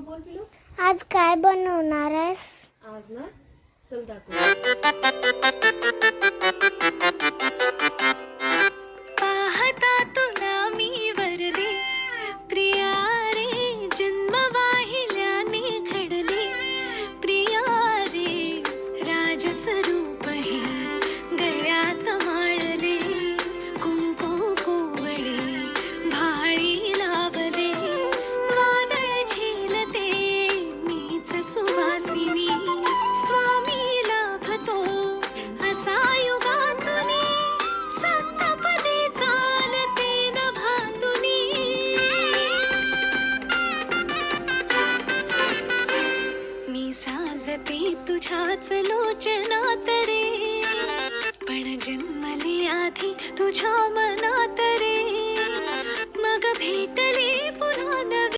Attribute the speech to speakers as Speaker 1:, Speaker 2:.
Speaker 1: बोल पिलू.
Speaker 2: आज काय बनवणार आहेस?
Speaker 1: आज ना चल दाखव.
Speaker 3: पाहता तुला मी वरले प्रिया रे, जन्म वाहिल्याने घडले प्रिया रे, राजस्वरूप हे गळ्यात माळले, कुंकू कोवळे भाळी लावले, वादळ झेलते मीच सुवासिनी, स्वामी लाभतो असा युगातुनी, सप्तपदी चालते नभातुनी. मी साजते तुझ्याच लोचना,